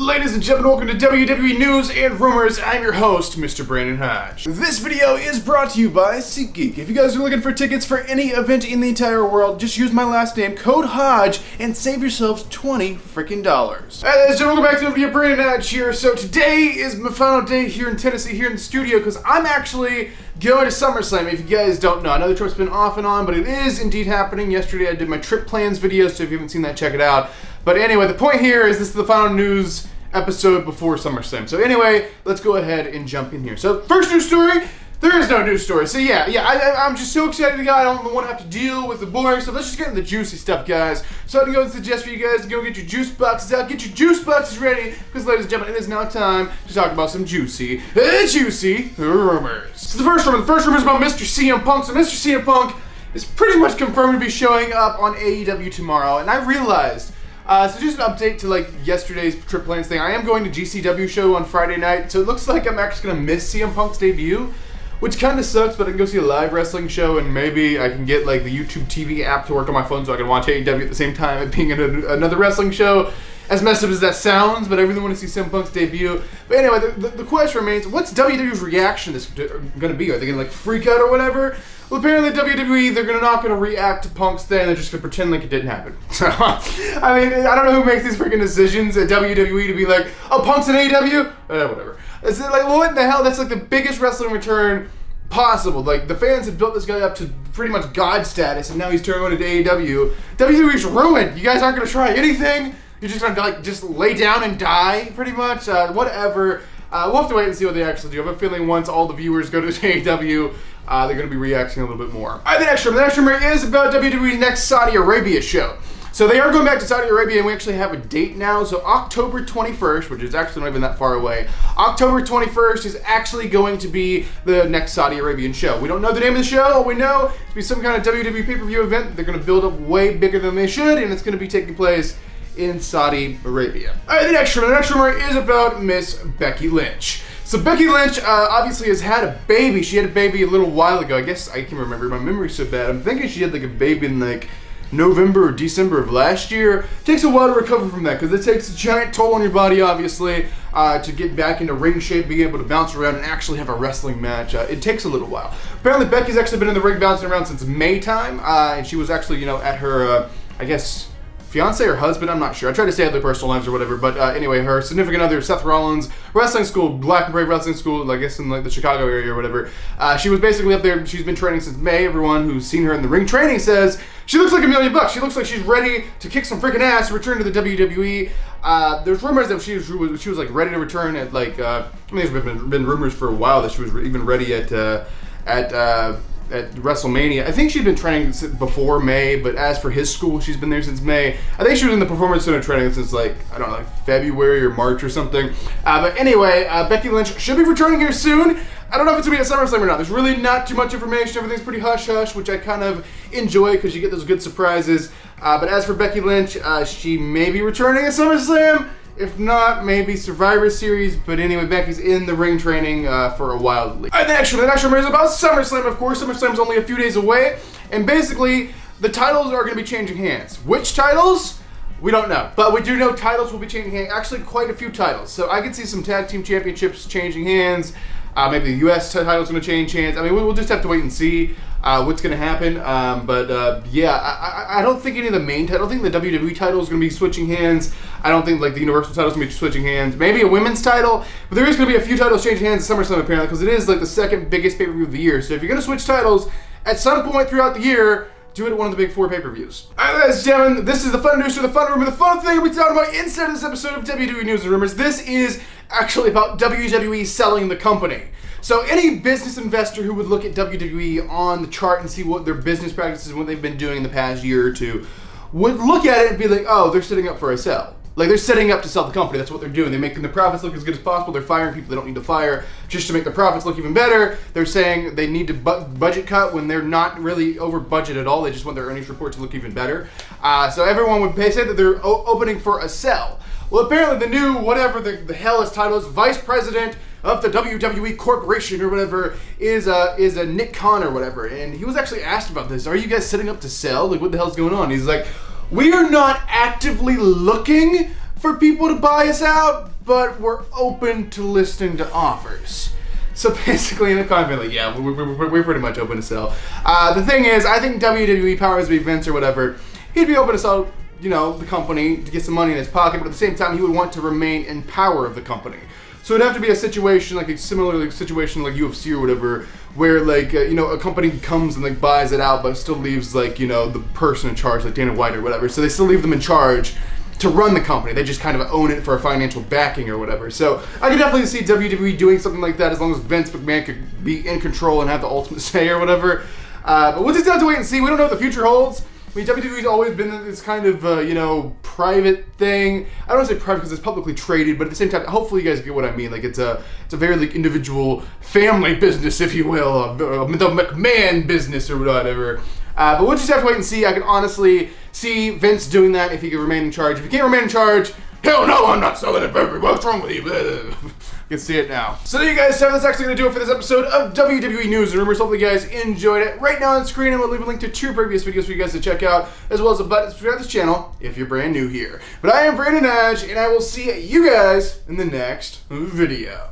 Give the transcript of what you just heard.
Ladies and gentlemen, welcome to WWE News and Rumors. I'm your host, Mr. Brandon Hodge. This video is brought to you by SeatGeek. If you guys are looking for tickets for any event in the entire world, just use my last name, code Hodge, and save yourselves $20 freaking. Ladies and gentlemen, welcome back to the video. Brandon Hodge here. So today is my final day here in Tennessee, here in the studio, because I'm actually going to SummerSlam. If you guys don't know, I know the trip's been off and on, but it is indeed happening. Yesterday I did my trip plans video, so if you haven't seen that, check it out. But anyway, the point here is this is the final news episode before SummerSlam. So anyway, let's go ahead and jump in here. So first news story, there is no news story. So I'm just so excited to go. I don't want to have to deal with the boring stuff. Let's just get into the juicy stuff, guys. So I'm going to suggest for you guys to go get your juice boxes out, get your juice boxes ready, because ladies and gentlemen, it is now time to talk about some juicy rumors. So the first rumor is about Mr. CM Punk. So Mr. CM Punk is pretty much confirmed to be showing up on AEW tomorrow, and I realized so just an update to like yesterday's trip plans thing. I am going to GCW show on Friday night, so it looks like I'm actually going to miss CM Punk's debut, which kind of sucks, but I can go see a live wrestling show, and maybe I can get like the YouTube TV app to work on my phone so I can watch AEW at the same time at being at another wrestling show. As messed up as that sounds, but I really want to see CM Punk's debut. But anyway, the question remains, what's WWE's reaction to this going to be? Are they going to like freak out or whatever? Well, apparently WWE, they're not going to react to Punk's thing. They're just going to pretend like it didn't happen. So, I mean, I don't know who makes these freaking decisions at WWE to be like, oh, Punk's in AEW? Whatever. It's like, what the hell? That's like the biggest wrestling return possible. Like, the fans have built this guy up to pretty much God status, and now he's turning on to AEW. WWE's ruined. You guys aren't going to try anything? You're just going to like just lay down and die, pretty much? Whatever. We'll have to wait and see what they actually do. I have a feeling once all the viewers go to AEW, they're going to be reacting a little bit more. All right, the next rumor is about WWE's next Saudi Arabia show. So they are going back to Saudi Arabia, and we actually have a date now. So October 21st, which is actually not even that far away, October 21st is actually going to be the next Saudi Arabian show. We don't know the name of the show. All we know is to be some kind of WWE pay-per-view event. They're going to build up way bigger than they should, and it's going to be taking place in Saudi Arabia. All right, the next rumor is about Miss Becky Lynch. So Becky Lynch obviously has had a baby. She had a baby a little while ago. I guess I can remember. My memory's so bad. I'm thinking she had like a baby in like November or December of last year. It takes a while to recover from that because it takes a giant toll on your body, obviously, to get back into ring shape, being able to bounce around and actually have a wrestling match. It takes a little while. Apparently, Becky's actually been in the ring bouncing around since May time, and she was actually, at her, I guess, fiance or husband, I'm not sure. I tried to stay out their personal lives or whatever, but anyway, her significant other, Seth Rollins, wrestling school, Black and Brave Wrestling School, I guess in like the Chicago area or whatever. She was basically up there. She's been training since May. Everyone who's seen her in the ring training says she looks like $1 million. She looks like she's ready to kick some freaking ass to return to the WWE. There's rumors that she was like ready to return at like there's been rumors for a while that she was even ready at WrestleMania. I think she'd been training before May, but as for his school, she's been there since May. I think she was in the Performance Center training since like February or March or something. But anyway, Becky Lynch should be returning here soon. I don't know if it's going to be at SummerSlam or not. There's really not too much information. Everything's pretty hush-hush, which I kind of enjoy because you get those good surprises. But as for Becky Lynch, she may be returning at SummerSlam. If not, maybe Survivor Series. But anyway, Becky's in the ring training for a while at least. All right, the next rumor is about SummerSlam, of course. SummerSlam's only a few days away. And basically, the titles are going to be changing hands. Which titles? We don't know. But we do know titles will be changing hands. Actually, quite a few titles. So I can see some tag team championships changing hands. Maybe the U.S. title's going to change hands. I mean, we'll just have to wait and see what's going to happen. I don't think any of the main titles. I don't think the WWE title is going to be switching hands. I don't think like the Universal title is going to be switching hands. Maybe a women's title, but there is going to be a few titles changing hands at SummerSlam apparently because it is like the second biggest pay-per-view of the year. So if you're going to switch titles at some point throughout the year, do it at one of the big 4 pay-per-views. All right, ladies and gentlemen, this is the fun news for the fun rumor. The fun thing we're talking about inside of this episode of WWE News and Rumors. This is actually about WWE Selling, the company. So any business investor who would look at WWE on the chart and see what their business practices and what they've been doing in the past year or two would look at it and be like, oh, they're setting up for a sell. Like, they're setting up to sell the company. That's what they're doing. They're making the profits look as good as possible. They're firing people they don't need to fire just to make the profits look even better. They're saying they need to budget cut when they're not really over budget at all. They just want their earnings report to look even better. So everyone would say that they're opening for a sell. Well, apparently the new, whatever the hell his title is, Vice President of the WWE Corporation or whatever is a Nick Khan or whatever. And he was actually asked about this. Are you guys setting up to sell? Like, what the hell's going on? He's like, we are not actively looking for people to buy us out, but we're open to listening to offers. So basically, in the comment, like, yeah, we're pretty much open to sell. The thing is, I think WWE, powers be Vince or whatever, he'd be open to sell, the company to get some money in his pocket, but at the same time, he would want to remain in power of the company. So it'd have to be a situation, like a similar situation like UFC or whatever, where like, a company comes and like buys it out, but still leaves like, the person in charge, like Dana White or whatever. So they still leave them in charge to run the company. They just kind of own it for a financial backing or whatever. So I could definitely see WWE doing something like that as long as Vince McMahon could be in control and have the ultimate say or whatever. But we'll just have to wait and see. We don't know what the future holds. I mean, WWE's always been this kind of, private thing. I don't want to say private because it's publicly traded, but at the same time, hopefully you guys get what I mean. Like, it's a very, like, individual family business, if you will, the McMahon business or whatever. But we'll just have to wait and see. I can honestly see Vince doing that if he can remain in charge. If he can't remain in charge, hell no, I'm not selling it, baby. What's wrong with you? You can see it now. So there you guys have. That's actually going to do it for this episode of WWE News and Rumors. Hopefully you guys enjoyed it. Right now on the screen, I'm going to leave a link to 2 previous videos for you guys to check out, as well as a button to subscribe to this channel if you're brand new here. But I am Brandon Hodge, and I will see you guys in the next video.